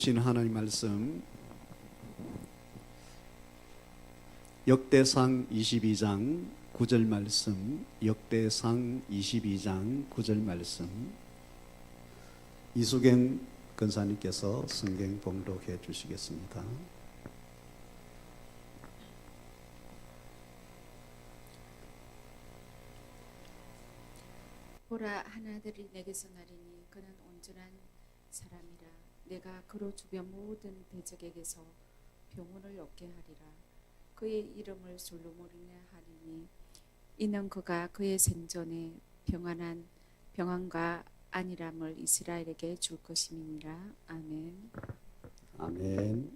주신 하나님 말씀 역대상 22장 9절 말씀, 역대상 22장 9절 말씀, 이수경 권사님께서 성경 봉독해 주시겠습니다. 보라, 하나들이 내게서 나리니 그는 온전한 사람이라. 내가 그로 주변 모든 대적에게서 평온을 얻게 하리라. 그의 이름을 솔로몬이라 하리니 이는 그가 그의 생전에 평안과 안일함을 이스라엘에게 줄 것임이니라. 아멘. 아멘.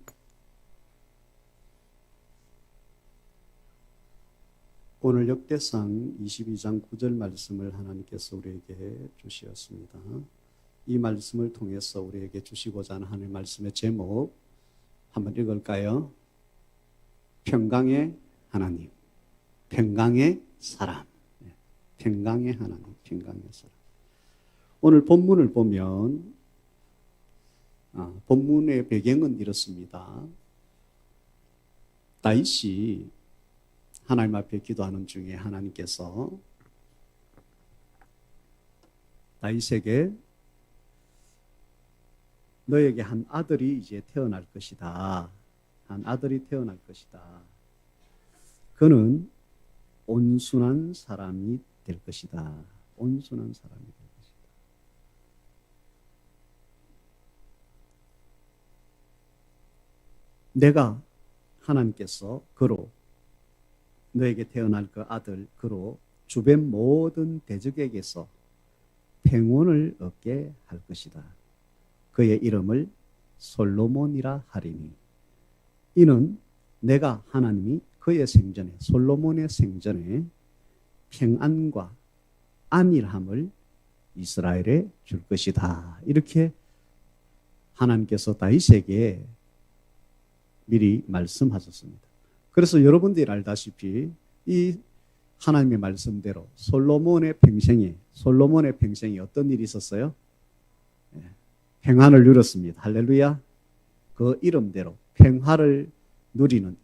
오늘 역대상 22장 9절 말씀을 하나님께서 우리에게 주시었습니다. 이 말씀을 통해서 우리에게 주시고자 하는 하나님의 말씀의 제목 한번 읽을까요? 평강의 하나님, 평강의 사람, 평강의 하나님, 평강의 사람. 오늘 본문을 보면 본문의 배경은 이렇습니다. 다윗이 하나님 앞에 기도하는 중에 하나님께서 다윗에게 너에게 한 아들이 이제 태어날 것이다. 한 아들이 태어날 것이다. 그는 온순한 사람이 될 것이다. 온순한 사람이 될 것이다. 내가 하나님께서 그로 너에게 태어날 그 아들 그로 주변 모든 대적에게서 평온을 얻게 할 것이다. 그의 이름을 솔로몬이라 하리니 이는 내가 하나님이 그의 생전에 솔로몬의 생전에 평안과 안일함을 이스라엘에 줄 것이다. 이렇게 하나님께서 다윗에게 미리 말씀하셨습니다. 그래서 여러분들이 알다시피 이 하나님의 말씀대로 솔로몬의 평생에 어떤 일이 있었어요? 평안을 누렸습니다. 할렐루야. 그 이름대로 평화를 누리는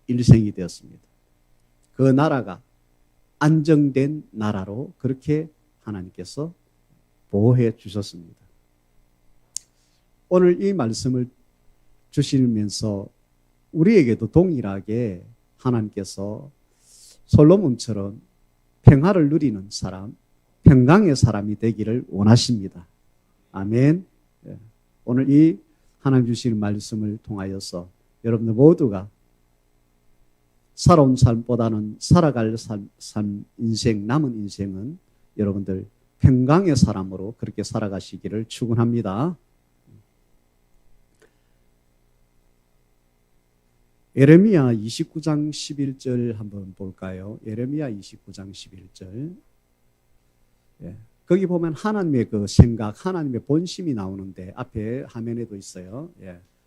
일생이 되었습니다. 그 나라가 안정된 나라로 그렇게 하나님께서 보호해 주셨습니다. 오늘 이 말씀을 주시면서 우리에게도 동일하게 하나님께서 솔로몬처럼 평화를 누리는 사람, 평강의 사람이 되기를 원하십니다. 아멘. 오늘 이 하나님 주시는 말씀을 통하여서 여러분들 모두가 살아온 삶보다는 살아갈 삶 인생, 남은 인생은 여러분들 평강의 사람으로 그렇게 살아가시기를 축원합니다. 예레미야 29장 11절 한번 볼까요? 예레미야 29장 11절. 거기 보면 하나님의 그 생각, 하나님의 본심이 나오는데 앞에 화면에도 있어요.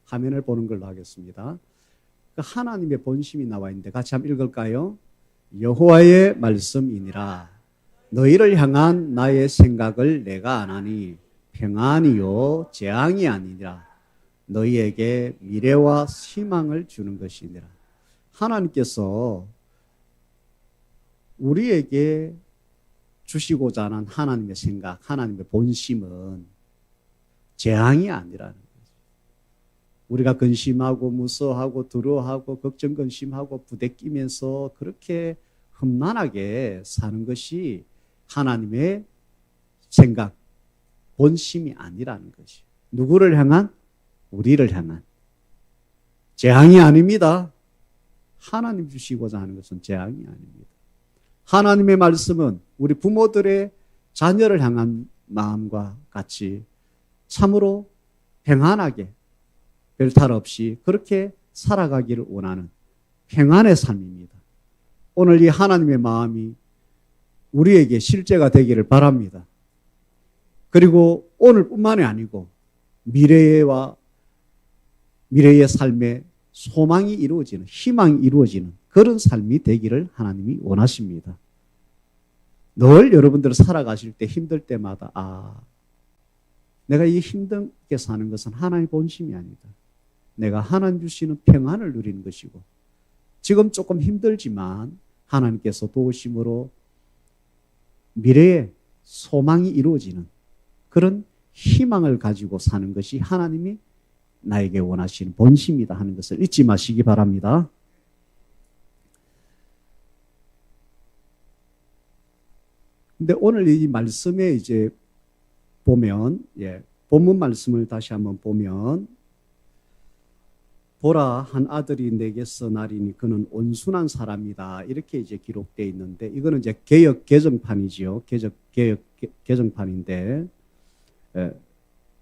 화면을 보는 걸로 하겠습니다. 그 하나님의 본심이 나와 있는데 같이 한번 읽을까요? 여호와의 말씀이니라. 너희를 향한 나의 생각을 내가 아나니 평안이요 재앙이 아니니라. 너희에게 미래와 희망을 주는 것이니라. 하나님께서 우리에게 주시고자 하는 하나님의 생각, 하나님의 본심은 재앙이 아니라는 거죠. 우리가 근심하고 무서워하고 두려워하고 걱정 근심하고 부대끼면서 그렇게 험난하게 사는 것이 하나님의 생각, 본심이 아니라는 것이죠. 누구를 향한? 우리를 향한. 재앙이 아닙니다. 하나님 주시고자 하는 것은 재앙이 아닙니다. 하나님의 말씀은 우리 부모들의 자녀를 향한 마음과 같이 참으로 평안하게 별탈 없이 그렇게 살아가기를 원하는 평안의 삶입니다. 오늘 이 하나님의 마음이 우리에게 실제가 되기를 바랍니다. 그리고 오늘뿐만이 아니고 미래의 삶에 소망이 이루어지는, 희망이 이루어지는 그런 삶이 되기를 하나님이 원하십니다. 늘 여러분들 살아가실 때 힘들 때마다 내가 이 힘들게 사는 것은 하나님의 본심이 아니다. 내가 하나님 주시는 평안을 누리는 것이고, 지금 조금 힘들지만 하나님께서 도우심으로 미래에 소망이 이루어지는 그런 희망을 가지고 사는 것이 하나님이 나에게 원하시는 본심이다 하는 것을 잊지 마시기 바랍니다. 근데 오늘 이 말씀에 이제 보면, 본문 말씀을 다시 한번 보면, 보라, 한 아들이 내게서 나리니 그는 온순한 사람이다. 이렇게 이제 기록되어 있는데, 이거는 이제 개역 개정판이지요. 개역 개정판인데,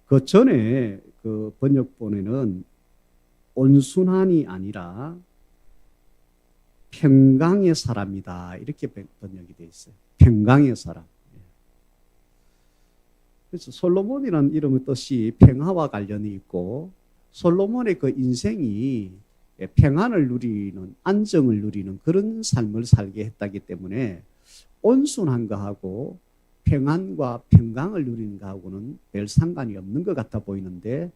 그 전에 그 번역본에는 온순한이 아니라 평강의 사람이다. 이렇게 번역이 되어 있어요. 평강의 사람. 그래서 솔로몬이라는 이름의 뜻이 평화와 관련이 있고, 솔로몬의 그 인생이 평안을 누리는, 안정을 누리는 그런 삶을 살게 했다기 때문에 온순한 거하고 평안과 평강을 누리는 거하고는 별 상관이 없는 것 같아 보이는데,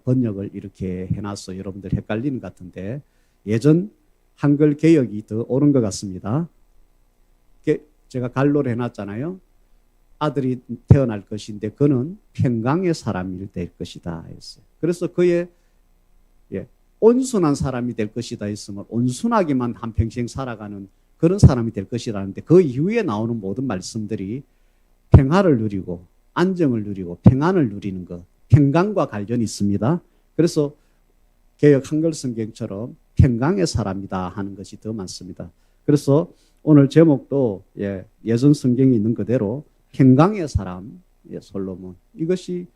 번역을 이렇게 해놔서 여러분들 헷갈리는 것 같은데, 예전 한글 개역이 더 옳은 것 같습니다. 제가 갈로를 해놨잖아요. 아들이 태어날 것인데 그는 평강의 사람이 될 것이다 했어요. 그래서 그의 온순한 사람이 될 것이다 했으면 온순하게만 한평생 살아가는 그런 사람이 될 것이라는데, 그 이후에 나오는 모든 말씀들이 평화를 누리고 안정을 누리고 평안을 누리는 것, 평강과 관련이 있습니다. 그래서 개역 한글 성경처럼 평강의 사람이다 하는 것이 더 많습니다. 그래서 오늘 제목도 예전 성경에 있는 그대로 평강의 사람, 솔로몬, 이것이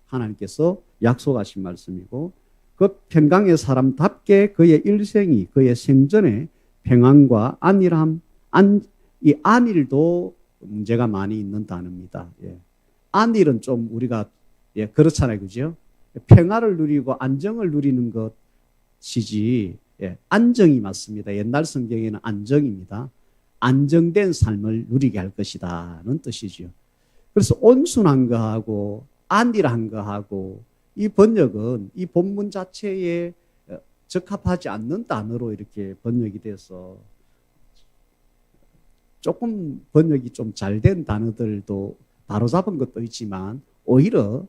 하나님께서 약속하신 말씀이고, 그 평강의 사람답게 그의 일생이, 그의 생전에 평안과 안일함, 이 안일도 문제가 많이 있는 단어입니다. 안일은 좀 우리가 그렇잖아요, 그죠? 평화를 누리고 안정을 누리는 것이지, 안정이 맞습니다. 옛날 성경에는 안정입니다. 안정된 삶을 누리게 할 것이다는 뜻이죠. 그래서 온순한 거하고 안일한 거하고 이 번역은 이 본문 자체에 적합하지 않는 단어로 이렇게 번역이 돼서 조금 번역이 좀 잘 된 단어들도 바로잡은 것도 있지만, 오히려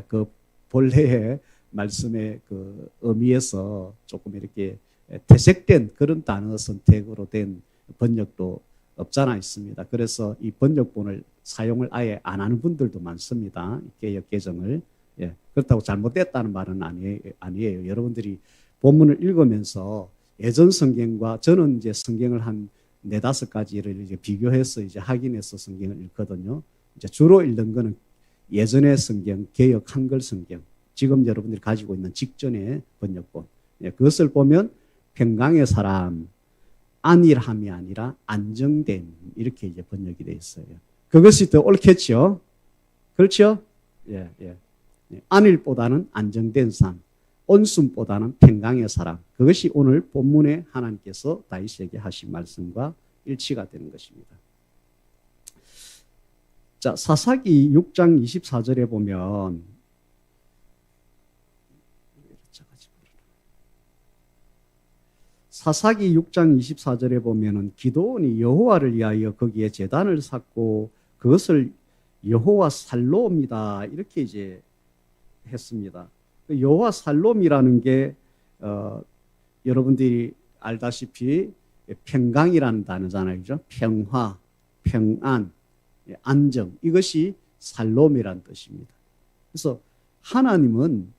그 본래의 말씀의 그 의미에서 조금 이렇게 퇴색된 그런 단어 선택으로 된 번역도 없잖아 있습니다. 그래서 이 번역본을 사용을 아예 안 하는 분들도 많습니다. 개역 개정을. 그렇다고 잘못됐다는 말은 아니에요. 여러분들이 본문을 읽으면서 예전 성경과, 저는 이제 성경을 한 4-5가지를 이제 비교해서 이제 확인해서 성경을 읽거든요. 이제 주로 읽는 거는 예전의 성경, 개역 한글 성경, 지금 여러분들이 가지고 있는 직전의 번역본. 그것을 보면 평강의 사람, 안일함이 아니라 안정됨, 이렇게 이제 번역이 되어 있어요. 그것이 더 옳겠죠? 그렇죠? 안일보다는 안정된 삶, 온순보다는 평강의 사람. 그것이 오늘 본문에 하나님께서 다윗에게 하신 말씀과 일치가 되는 것입니다. 자, 사사기 6장 24절에 보면, 사사기 6장 24절에 보면은 기드온이 여호와를 위하여 거기에 제단을 쌓고 그것을 여호와 살롬이다, 이렇게 이제 했습니다. 여호와 살롬이라는 게 여러분들이 알다시피 평강이라는 단어잖아요, 그죠? 평화, 평안, 안정, 이것이 살롬이라는 뜻입니다. 그래서 하나님은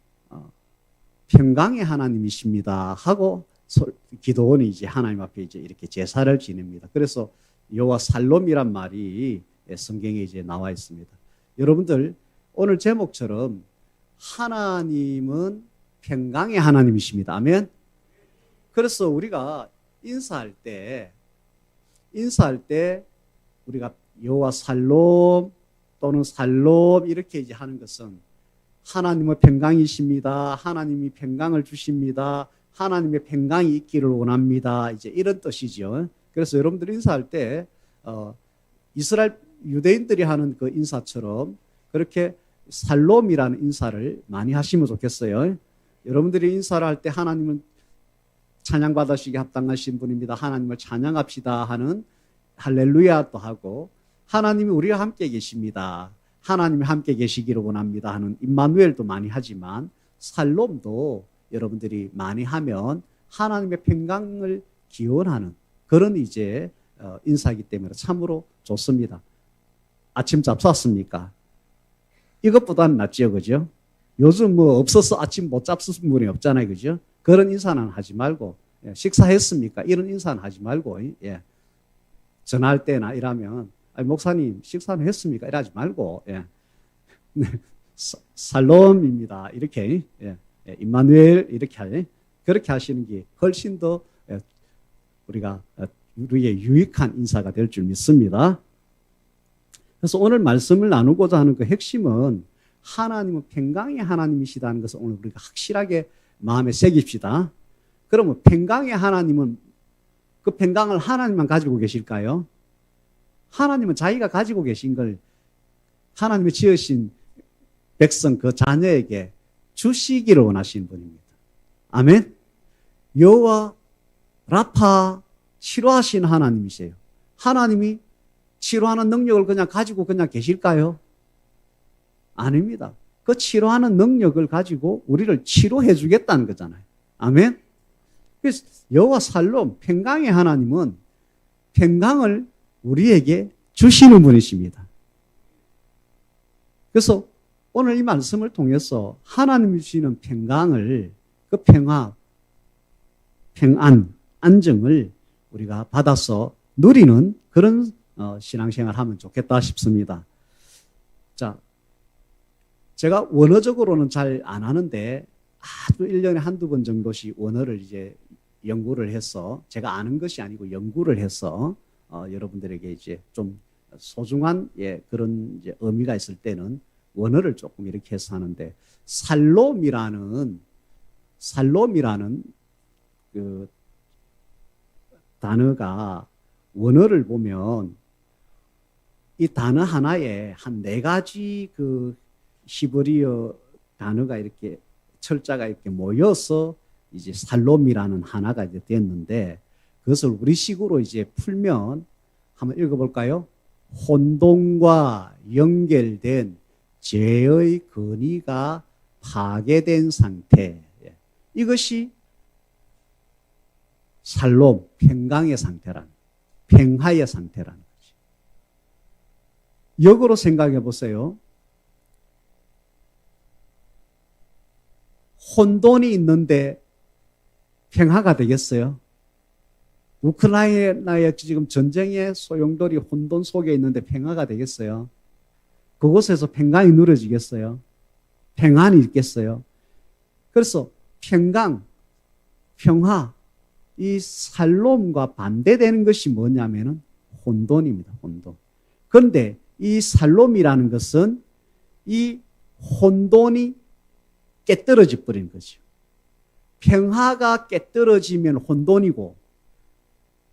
평강의 하나님이십니다 하고 기드온이 이제 하나님 앞에 이제 이렇게 제사를 지냅니다. 그래서 여호와 살롬이란 말이 성경에 이제 나와 있습니다. 여러분들 오늘 제목처럼 하나님은 평강의 하나님이십니다. 아멘. 그래서 우리가 인사할 때 우리가 여호와 살롬 또는 살롬 이렇게 이제 하는 것은 하나님은 평강이십니다. 하나님이 평강을 주십니다. 하나님의 평강이 있기를 원합니다. 이제 이런 뜻이죠. 그래서 여러분들이 인사할 때 이스라엘 유대인들이 하는 그 인사처럼 그렇게 살롬이라는 인사를 많이 하시면 좋겠어요. 여러분들이 인사를 할 때 하나님은 찬양받으시기에 합당하신 분입니다. 하나님을 찬양합시다 하는 할렐루야도 하고, 하나님이 우리와 함께 계십니다. 하나님이 함께 계시기를 원합니다 하는 임마누엘도 많이 하지만, 살롬도 여러분들이 많이 하면 하나님의 평강을 기원하는 그런 이제 인사이기 때문에 참으로 좋습니다. 아침 잡쌌습니까? 이것보다는 낫지요, 그죠? 요즘 뭐 없어서 아침 못 잡수신 분이 없잖아요, 그죠? 그런 인사는 하지 말고, 식사했습니까? 이런 인사는 하지 말고, 예. 전화할 때나 이러면, 목사님 식사는 했습니까? 이러지 말고, 예. 살롬입니다. 이렇게, 예. 임마누엘 이렇게 그렇게 하시는 게 훨씬 더 우리의 유익한 인사가 될 줄 믿습니다. 그래서 오늘 말씀을 나누고자 하는 그 핵심은 하나님은 평강의 하나님이시다는 것을 오늘 우리가 확실하게 마음에 새깁시다. 그러면 평강의 하나님은 그 평강을 하나님만 가지고 계실까요? 하나님은 자기가 가지고 계신 걸 하나님이 지으신 백성 그 자녀에게 주시기를 원하시는 분입니다. 아멘. 여호와 라파 치료하신 하나님이세요. 하나님이 치료하는 능력을 그냥 가지고 그냥 계실까요? 아닙니다. 그 치료하는 능력을 가지고 우리를 치료해 주겠다는 거잖아요. 아멘. 그래서 여호와 살롬 평강의 하나님은 평강을 우리에게 주시는 분이십니다. 그래서 오늘 이 말씀을 통해서 하나님이 주시는 평강을, 그 평화, 평안, 안정을 우리가 받아서 누리는 그런 신앙생활 하면 좋겠다 싶습니다. 자, 제가 원어적으로는 잘 안 하는데 아주 1년에 한두 번 정도씩 원어를 이제 연구를 해서, 제가 아는 것이 아니고 연구를 해서 여러분들에게 이제 좀 소중한 그런 이제 의미가 있을 때는 원어를 조금 이렇게 해서 하는데, 살롬이라는 그 단어가 원어를 보면 이 단어 하나에 한 4가지 그 히브리어 단어가 이렇게 철자가 이렇게 모여서 이제 살롬이라는 하나가 이제 됐는데, 그것을 우리식으로 이제 풀면 한번 읽어볼까요? 혼돈과 연결된 죄의 근위가 파괴된 상태. 이것이 살롬, 평강의 상태라는, 평화의 상태라는 거죠. 역으로 생각해 보세요. 혼돈이 있는데 평화가 되겠어요? 우크라이나의 지금 전쟁의 소용돌이 혼돈 속에 있는데 평화가 되겠어요? 그곳에서 평강이 누려지겠어요? 평안이 있겠어요? 그래서 평강, 평화, 이 살롬과 반대되는 것이 뭐냐면은 혼돈입니다. 혼돈. 그런데 이 살롬이라는 것은 이 혼돈이 깨떨어져 버리는 거죠. 평화가 깨떨어지면 혼돈이고,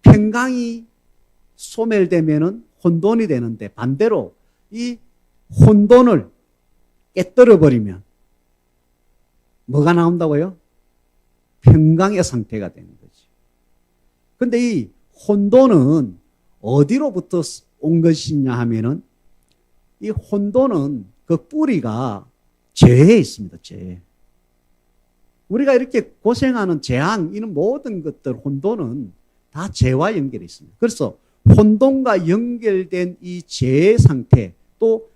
평강이 소멸되면은 혼돈이 되는데, 반대로 이 혼돈을 깨떨어 버리면 뭐가 나온다고요? 평강의 상태가 되는 거죠. 근데 이 혼돈은 어디로부터 온 것이냐 하면은, 이 혼돈은 그 뿌리가 죄에 있습니다. 죄. 우리가 이렇게 고생하는 재앙, 이런 모든 것들, 혼돈은 다 죄와 연결이 있습니다. 그래서 혼돈과 연결된 이 죄의 상태, 또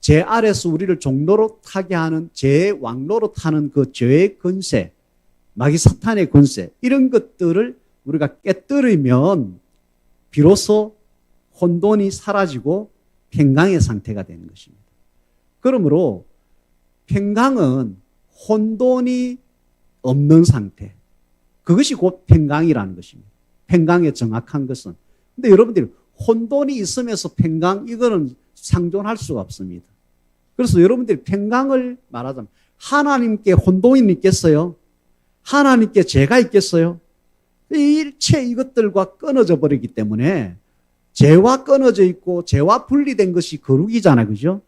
죄 아래서 우리를 종로로 타게 하는, 죄의 왕로로 타는 그 죄의 권세, 마귀 사탄의 권세, 이런 것들을 우리가 깨뜨리면 비로소 혼돈이 사라지고 평강의 상태가 되는 것입니다. 그러므로 평강은 혼돈이 없는 상태, 그것이 곧 평강이라는 것입니다. 평강의 정확한 것은. 근데 여러분들이 혼돈이 있으면서 평강, 이거는 상존할 수가 없습니다. 그래서 여러분들이 평강을 말하자면, 하나님께 혼돈이 있겠어요? 하나님께 죄가 있겠어요? 일체 이것들과 끊어져 버리기 때문에 죄와 끊어져 있고 죄와 분리된 것이 거룩이잖아요. 그죠?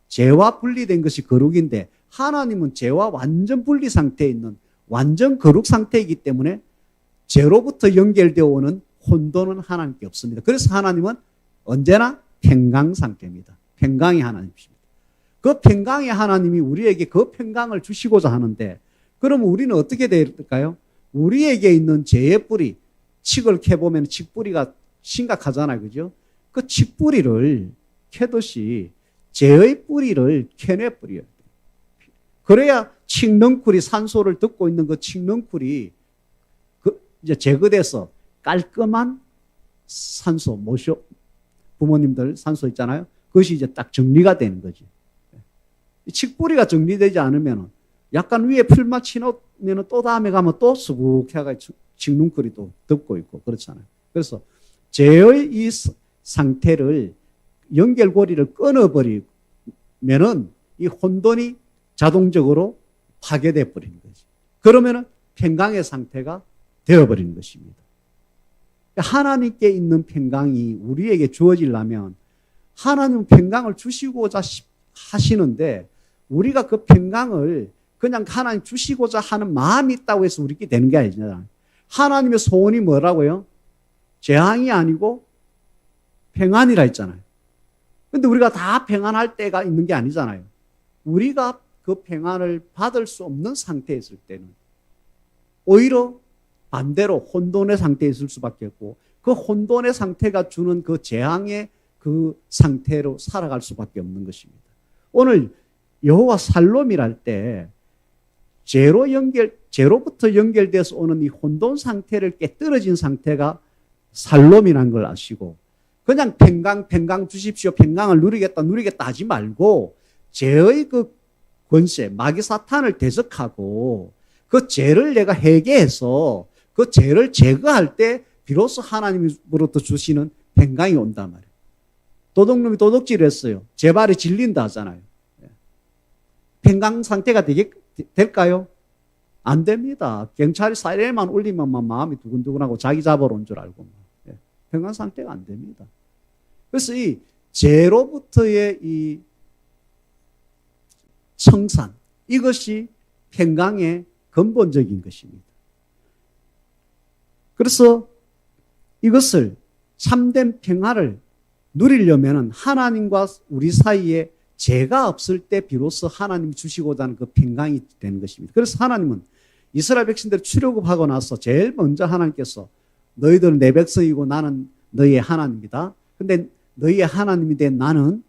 죄와 분리된 것이 거룩인데 하나님은 죄와 완전 분리 상태에 있는 완전 거룩 상태이기 때문에 죄로부터 연결되어 오는 혼돈은 하나님께 없습니다. 그래서 하나님은 언제나 평강 상태입니다. 평강의 하나님이십니다. 그 평강의 하나님이 우리에게 그 평강을 주시고자 하는데 그러면 우리는 어떻게 될까요? 우리에게 있는 죄의 뿌리, 칡을 캐보면 칡뿌리가 심각하잖아요. 그죠? 그 칡뿌리를 캐듯이 죄의 뿌리를 캐내버려요. 그래야 칡넝쿨이 산소를 듣고 있는 그 칡넝쿨이 이제 제거돼서 깔끔한 산소, 모쇼, 부모님들 산소 있잖아요. 그것이 이제 딱 정리가 되는 거지. 칡뿌리가 정리되지 않으면 약간 위에 풀만 치놓으면 또 다음에 가면 또 수북해가 칡넝쿨이 또 덮고 있고 그렇잖아요. 그래서 죄의 이 상태를 연결고리를 끊어버리면은 이 혼돈이 자동적으로 파괴돼 버리는 거지. 그러면은 평강의 상태가 되어버리는 것입니다. 하나님께 있는 평강이 우리에게 주어지려면 하나님은 평강을 주시고자 하시는데 우리가 그 평강을 그냥 하나님 주시고자 하는 마음이 있다고 해서 우리께 되는 게 아니잖아요. 하나님의 소원이 뭐라고요? 재앙이 아니고 평안이라 했잖아요. 근데 우리가 다 평안할 때가 있는 게 아니잖아요. 우리가 그 평안을 받을 수 없는 상태에 있을 때는 오히려 반대로 혼돈의 상태에 있을 수밖에 없고 그 혼돈의 상태가 주는 그 재앙의 그 상태로 살아갈 수밖에 없는 것입니다. 오늘 여호와 살롬이랄 때 죄로부터 연결돼서 오는 이 혼돈 상태를 깨뜨려진 상태가 살롬이라는 걸 아시고 그냥 평강 주십시오. 평강을 누리겠다 하지 말고 죄의 그 권세, 마귀 사탄을 대적하고 그 죄를 내가 해결해서 그 죄를 제거할 때 비로소 하나님으로부터 주시는 평강이 온단 말이에요. 도둑놈이 도둑질을 했어요. 제 발이 질린다 하잖아요. 평강 상태가 될까요? 안 됩니다. 경찰이 사이렌만 울리면 마음이 두근두근하고 자기 잡으러 온 줄 알고. 평강 상태가 안 됩니다. 그래서 이 죄로부터의 이 청산, 이것이 평강의 근본적인 것입니다. 그래서 이것을 참된 평화를 누리려면 하나님과 우리 사이에 죄가 없을 때 비로소 하나님이 주시고자 하는 그 평강이 되는 것입니다. 그래서 하나님은 이스라엘 백성들을 출애굽하고 나서 제일 먼저 하나님께서 너희들은 내 백성이고 나는 너희의 하나님이다. 근데 너희의 하나님이 된 나는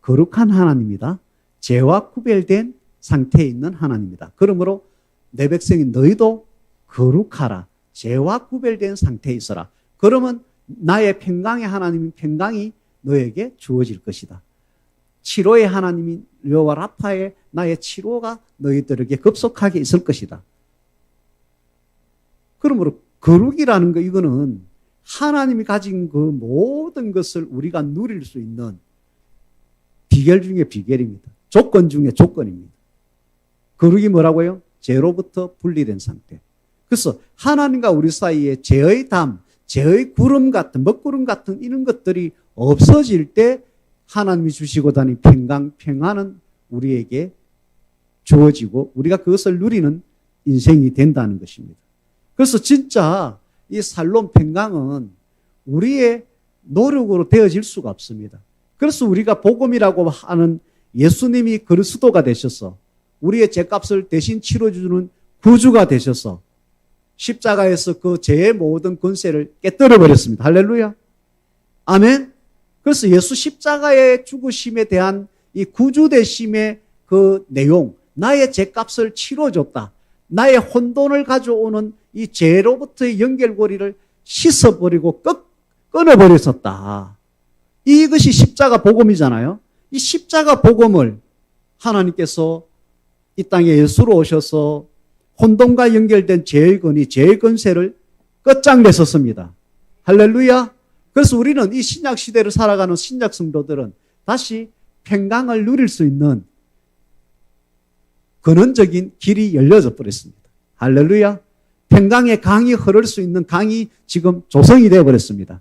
거룩한 하나님이다. 죄와 구별된 상태에 있는 하나님이다. 그러므로 내 백성인 너희도 거룩하라. 죄와 구별된 상태에 있어라. 그러면 나의 평강의 하나님인 평강이 너에게 주어질 것이다. 치료의 하나님인 여호와 라파의 나의 치료가 너희들에게 급속하게 있을 것이다. 그러므로 거룩이라는 거 이거는 하나님이 가진 그 모든 것을 우리가 누릴 수 있는 비결 중에 비결입니다. 조건 중에 조건입니다. 거룩이 뭐라고요? 죄로부터 분리된 상태. 그래서 하나님과 우리 사이에 죄의 담, 죄의 구름 같은, 먹구름 같은 이런 것들이 없어질 때 하나님이 주시고 다니는 평안은 우리에게 주어지고 우리가 그것을 누리는 인생이 된다는 것입니다. 그래서 진짜 이 살롬 평강은 우리의 노력으로 되어질 수가 없습니다. 그래서 우리가 복음이라고 하는 예수님이 그리스도가 되셔서 우리의 죄값을 대신 치러주는 구주가 되셔서 십자가에서 그 죄의 모든 권세를 깨뜨려 버렸습니다. 할렐루야. 아멘. 그래서 예수 십자가의 죽으심에 대한 이 구주되심의 그 내용, 나의 죄값을 치러줬다. 나의 혼돈을 가져오는 이 죄로부터의 연결고리를 씻어버리고 끊어버렸었다. 이것이 십자가 복음이잖아요. 이 십자가 복음을 하나님께서 이 땅에 예수로 오셔서 혼돈과 연결된 죄의 권위, 죄의 권세를 끝장내셨습니다. 할렐루야. 그래서 우리는 이 신약 시대를 살아가는 신약 성도들은 다시 평강을 누릴 수 있는 근원적인 길이 열려져 버렸습니다. 할렐루야. 평강의 강이 흐를 수 있는 강이 지금 조성이 되어 버렸습니다.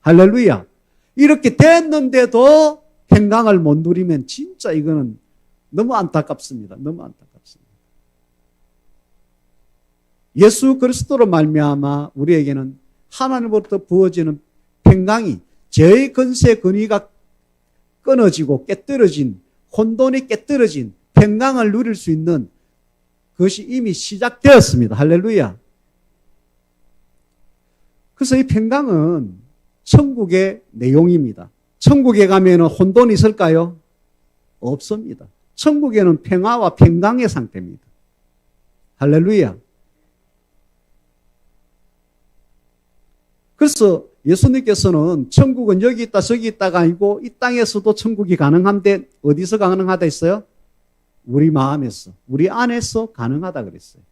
할렐루야. 이렇게 됐는데도 평강을 못 누리면 진짜 이거는 너무 안타깝습니다. 너무 안타깝습니다. 예수 그리스도로 말미암아 우리에게는 하나님으로부터 부어지는 평강이, 죄의 권세 권위가 끊어지고 깨뜨려진, 혼돈이 깨뜨려진 평강을 누릴 수 있는 그것이 이미 시작되었습니다. 할렐루야. 그래서 이 평강은 천국의 내용입니다. 천국에 가면 혼돈이 있을까요? 없습니다. 천국에는 평화와 평강의 상태입니다. 할렐루야. 그래서 예수님께서는 천국은 여기 있다 저기 있다가 아니고 이 땅에서도 천국이 가능한데 어디서 가능하다 했어요? 우리 마음에서, 우리 안에서 가능하다 그랬어요.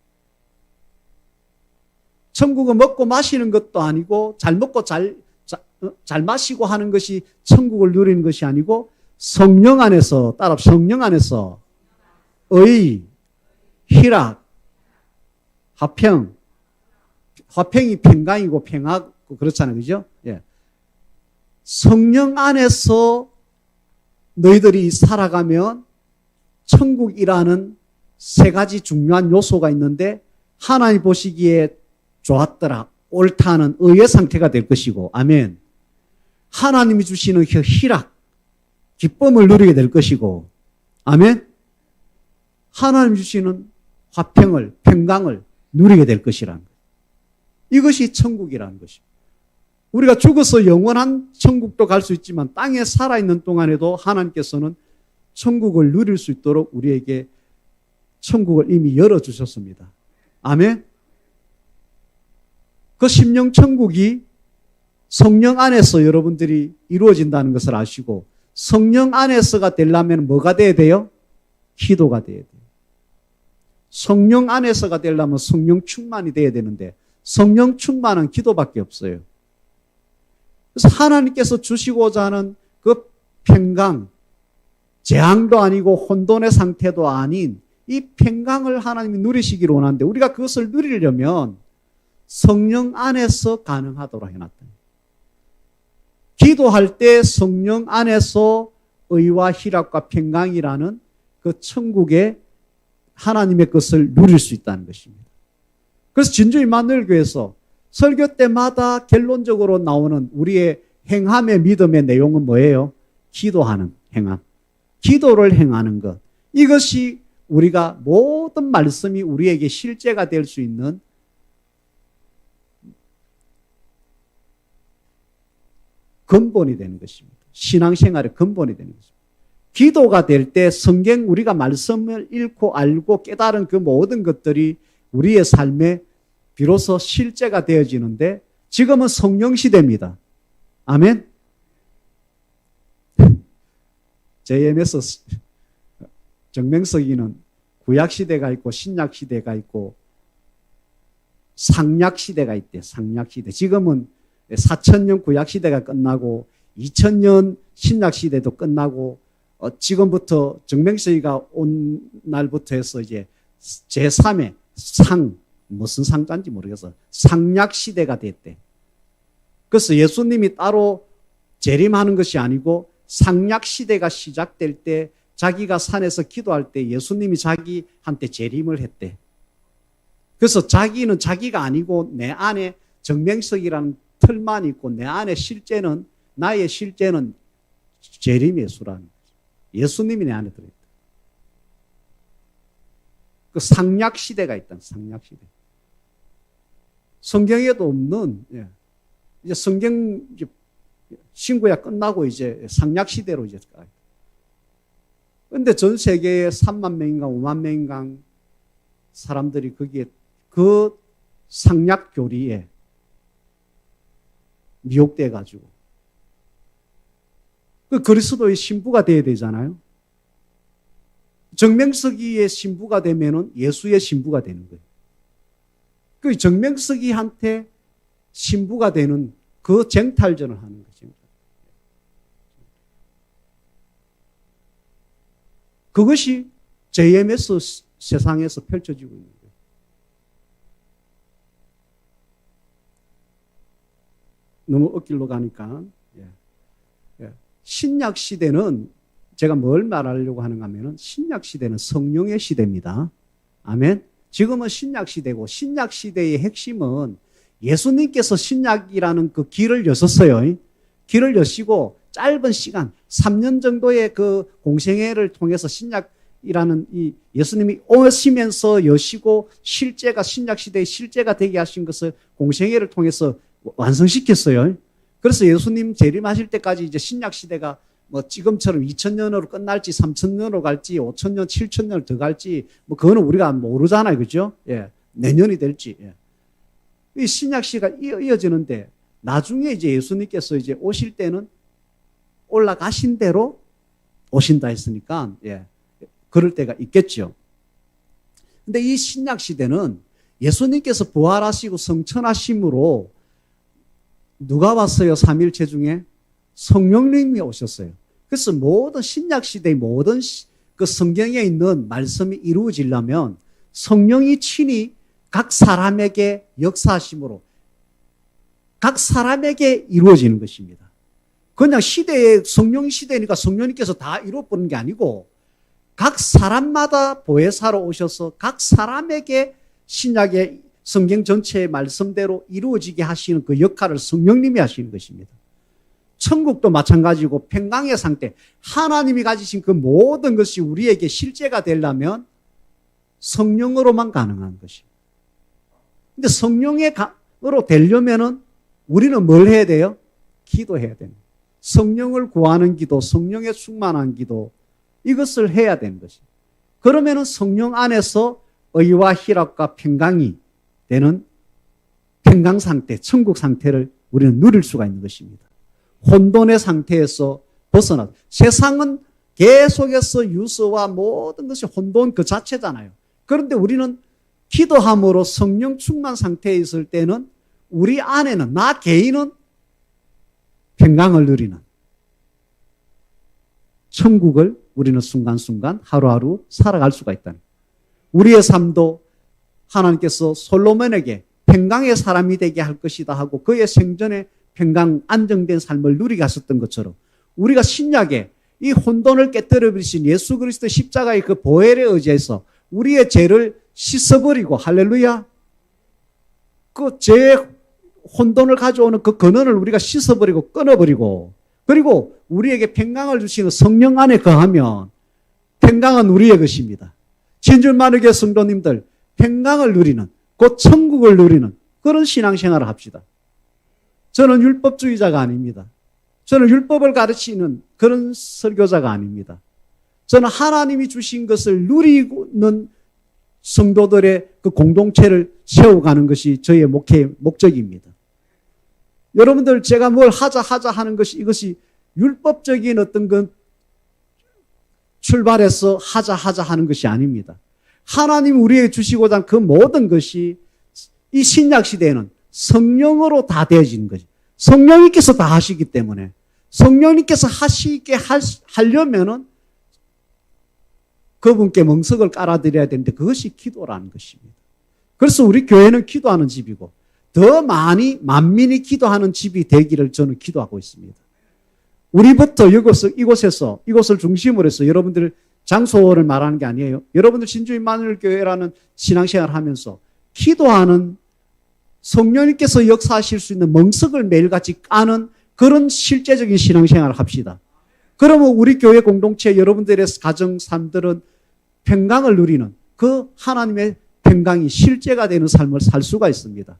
천국은 먹고 마시는 것도 아니고 잘 먹고 잘 마시고 하는 것이 천국을 누리는 것이 아니고 성령 안에서, 따라 성령 안에서 의, 희락, 화평, 화평이 평강이고 평화고 그렇잖아요. 그죠? 예. 성령 안에서 너희들이 살아가면 천국이라는 세 가지 중요한 요소가 있는데 하나님 보시기에 좋았더라, 옳다는 의의 상태가 될 것이고, 아멘. 하나님이 주시는 희락, 기쁨을 누리게 될 것이고, 아멘. 하나님 주시는 화평을, 평강을 누리게 될 것이라는 거예요. 이것이 천국이라는 것입니다. 우리가 죽어서 영원한 천국도 갈 수 있지만 땅에 살아있는 동안에도 하나님께서는 천국을 누릴 수 있도록 우리에게 천국을 이미 열어주셨습니다. 아멘. 그 심령 천국이 성령 안에서 여러분들이 이루어진다는 것을 아시고, 성령 안에서가 되려면 뭐가 돼야 돼요? 기도가 돼야 돼요. 성령 안에서가 되려면 성령 충만이 돼야 되는데 성령 충만은 기도밖에 없어요. 그래서 하나님께서 주시고자 하는 그 평강, 재앙도 아니고 혼돈의 상태도 아닌 이 평강을 하나님이 누리시기를 원하는데 우리가 그것을 누리려면 성령 안에서 가능하도록 해놨다. 기도할 때 성령 안에서 의와 희락과 평강이라는 그 천국의 하나님의 것을 누릴 수 있다는 것입니다. 그래서 진주 임마누엘 교회에서 설교 때마다 결론적으로 나오는 우리의 행함의 믿음의 내용은 뭐예요? 기도하는 행함. 기도를 행하는 것. 이것이 우리가 모든 말씀이 우리에게 실제가 될 수 있는 근본이 되는 것입니다. 신앙생활의 근본이 되는 것입니다. 기도가 될 때 성경 우리가 말씀을 읽고 알고 깨달은 그 모든 것들이 우리의 삶에 비로소 실제가 되어지는데 지금은 성령 시대입니다. 아멘. JMS 정명석이는 구약 시대가 있고 신약 시대가 있고 상약 시대가 있대. 상약 시대. 지금은 4000년 구약 시대가 끝나고 2000년 신약 시대도 끝나고 지금부터 정명석이가 온 날부터 해서 이제 제3의 무슨 상자인지 모르겠어. 상약 시대가 됐대. 그래서 예수님이 따로 재림하는 것이 아니고 상약 시대가 시작될 때 자기가 산에서 기도할 때 예수님이 자기한테 재림을 했대. 그래서 자기는 자기가 아니고 내 안에 정명석이라는 틀만 있고 내 안에 실제는 나의 실제는 재림 예수라는 거죠. 예수님이 내 안에 들어있다. 그 상약 시대가 있다. 상약 시대. 성경에도 없는 이제 성경 신구약 끝나고 이제 상약 시대로 이제 가. 그런데 전 세계에 3만 명인가 5만 명인가 사람들이 거기에 그 상약 교리에 미혹돼 가지고 그 그리스도의 신부가 돼야 되잖아요. 정명석이의 신부가 되면은 예수의 신부가 되는 거예요. 그 정명석이한테 신부가 되는 그 쟁탈전을 하는 거죠. 그것이 JMS 세상에서 펼쳐지고 있는 거예요. 너무 엇길로 가니까. 예. 신약 시대는 제가 뭘 말하려고 하는가 하면은 신약 시대는 성령의 시대입니다. 아멘. 지금은 신약 시대고 신약 시대의 핵심은 예수님께서 신약이라는 그 길을 여셨어요. 길을 여시고 짧은 시간 3년 정도의 그 공생애를 통해서 신약이라는 이 예수님이 오시면서 여시고 실제가 신약 시대의 실제가 되게 하신 것을 공생애를 통해서 완성시켰어요. 그래서 예수님 재림하실 때까지 이제 신약 시대가 뭐 지금처럼 2000년으로 끝날지 3000년으로 갈지 5000년, 7000년을 더 갈지 뭐 그거는 우리가 모르잖아요. 그죠? 예. 내년이 될지. 예. 이 신약 시가 이어지는데 나중에 이제 예수님께서 이제 오실 때는 올라가신 대로 오신다 했으니까 예. 그럴 때가 있겠죠. 근데 이 신약 시대는 예수님께서 부활하시고 성천하심으로 누가 왔어요? 삼일체 중에 성령님이 오셨어요. 그래서 모든 신약 시대의 모든 그 성경에 있는 말씀이 이루어지려면 성령이 친히 각 사람에게 역사하심으로 각 사람에게 이루어지는 것입니다. 그냥 시대에 성령 시대니까 성령님께서 다 이루어버리는 게 아니고 각 사람마다 보혜사로 오셔서 각 사람에게 신약의 성경 전체의 말씀대로 이루어지게 하시는 그 역할을 성령님이 하시는 것입니다. 천국도 마찬가지고 평강의 상태, 하나님이 가지신 그 모든 것이 우리에게 실제가 되려면 성령으로만 가능한 것입니다. 근데 성령으로 되려면은 우리는 뭘 해야 돼요? 기도해야 됩니다. 성령을 구하는 기도, 성령에 충만한 기도, 이것을 해야 되는 것입니다. 그러면은 성령 안에서 의와 희락과 평강이 되는 평강 상태, 천국 상태를 우리는 누릴 수가 있는 것입니다. 혼돈의 상태에서 벗어나. 세상은 계속해서 유서와 모든 것이 혼돈 그 자체잖아요. 그런데 우리는 기도함으로 성령 충만 상태에 있을 때는 우리 안에는, 나 개인은 평강을 누리는 천국을 우리는 순간순간 하루하루 살아갈 수가 있다는 거예요. 우리의 삶도 하나님께서 솔로몬에게 평강의 사람이 되게 할 것이다 하고 그의 생전에 평강 안정된 삶을 누리게 하셨던 것처럼 우리가 신약에 이 혼돈을 깨뜨려 버리신 예수 그리스도 십자가의 그 보혈에 의지해서 우리의 죄를 씻어버리고 할렐루야 그 죄의 혼돈을 가져오는 그 근원을 우리가 씻어버리고 끊어버리고 그리고 우리에게 평강을 주시는 성령 안에 거하면 평강은 우리의 것입니다. 진줄만하게 성도님들 평강을 누리는 곧 천국을 누리는 그런 신앙생활을 합시다. 저는 율법주의자가 아닙니다. 저는 율법을 가르치는 그런 설교자가 아닙니다. 저는 하나님이 주신 것을 누리는 성도들의 그 공동체를 세워가는 것이 저의 목적입니다. 여러분들 제가 뭘 하자 하는 것이 이것이 율법적인 어떤 건 출발해서 하자 하는 것이 아닙니다. 하나님이 우리에게 주시고자 한 그 모든 것이 이 신약 시대에는 성령으로 다 되어지는 거죠. 성령님께서 다 하시기 때문에 성령님께서 하시게 하려면은 그분께 멍석을 깔아드려야 되는데 그것이 기도라는 것입니다. 그래서 우리 교회는 기도하는 집이고 더 많이 만민이 기도하는 집이 되기를 저는 기도하고 있습니다. 우리부터 이곳을 중심으로 해서 여러분들 장소를 말하는 게 아니에요. 여러분들 진주 임마누엘 교회라는 신앙생활을 하면서 기도하는 성령님께서 역사하실 수 있는 멍석을 매일같이 까는 그런 실제적인 신앙생활을 합시다. 그러면 우리 교회 공동체 여러분들의 가정 삶들은 평강을 누리는 그 하나님의 평강이 실제가 되는 삶을 살 수가 있습니다.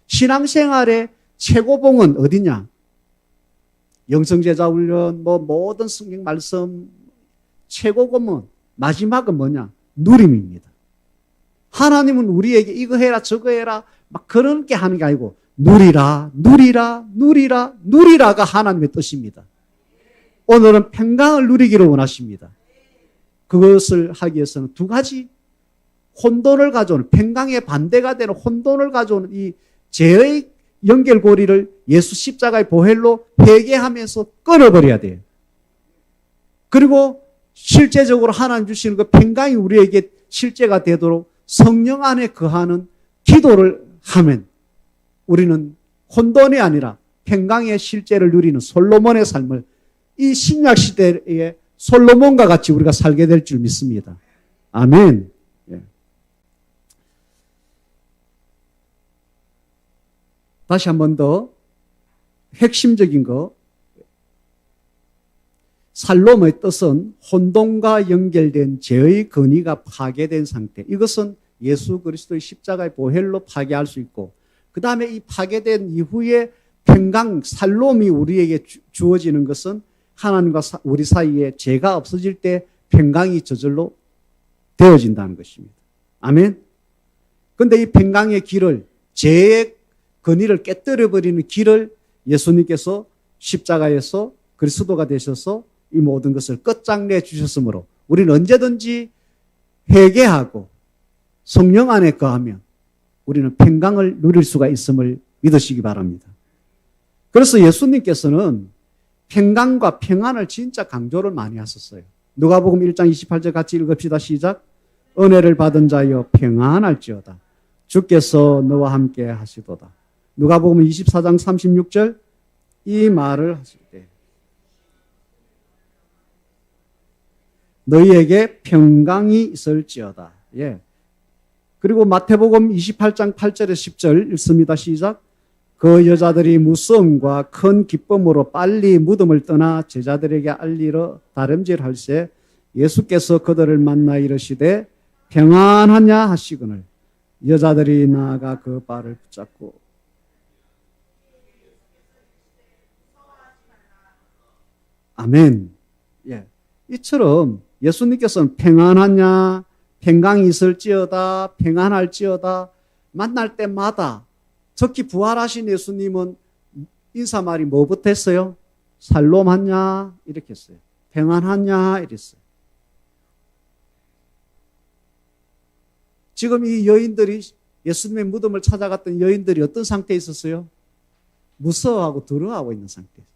신앙생활의 최고봉은 어디냐? 영성제자 훈련, 모든 성경 말씀 최고봉은 마지막은 뭐냐? 누림입니다. 하나님은 우리에게 이거 해라 저거 해라 막 그런 게 하는 게 아니고 누리라가 하나님의 뜻입니다. 오늘은 평강을 누리기를 원하십니다. 그것을 하기 위해서는 두 가지 혼돈을 가져오는 평강의 반대가 되는 혼돈을 가져오는 이 죄의 연결고리를 예수 십자가의 보혈로 회개하면서 끊어버려야 돼요. 그리고 실제적으로 하나님 주시는 그 평강이 우리에게 실제가 되도록 성령 안에 거하는 기도를 하면 우리는 혼돈이 아니라 평강의 실제를 누리는 솔로몬의 삶을 이 신약 시대에 솔로몬과 같이 우리가 살게 될 줄 믿습니다. 아멘. 예. 다시 한 번 더 핵심적인 거. 살롬의 뜻은 혼돈과 연결된 죄의 근위가 파괴된 상태. 이것은 예수 그리스도의 십자가의 보혈로 파괴할 수 있고, 그 다음에 이 파괴된 이후에 평강, 살롬이 우리에게 주어지는 것은 하나님과 우리 사이에 죄가 없어질 때 평강이 저절로 되어진다는 것입니다. 아멘. 그런데 이 평강의 길을, 죄의 근위를 깨뜨려버리는 길을 예수님께서 십자가에서 그리스도가 되셔서 이 모든 것을 끝장내 주셨으므로 우리는 언제든지 회개하고 성령 안에 거하면 우리는 평강을 누릴 수가 있음을 믿으시기 바랍니다. 그래서 예수님께서는 평강과 평안을 진짜 강조를 많이 하셨어요. 누가복음 1장 28절 같이 읽읍시다. 시작. 은혜를 받은 자여 평안할지어다. 주께서 너와 함께 하시도다. 누가복음 24장 36절 이 말을 하실 때 너희에게 평강이 있을지어다. 예. 그리고 마태복음 28장 8절에 10절 읽습니다. 시작. 그 여자들이 무서움과 큰 기쁨으로 빨리 무덤을 떠나 제자들에게 알리러 다름질할세 예수께서 그들을 만나 이르시되 평안하냐 하시거늘 여자들이 나아가 그 발을 붙잡고 아멘. 예. 이처럼 예수님께서는 평안하냐, 평강이 있을지어다, 평안할지어다 만날 때마다 특히 부활하신 예수님은 인사말이 뭐부터 했어요? 살롬하냐 이렇게 했어요. 평안하냐 이랬어요. 지금 이 여인들이 예수님의 무덤을 찾아갔던 여인들이 어떤 상태에 있었어요? 무서워하고 두려워하고 있는 상태에서.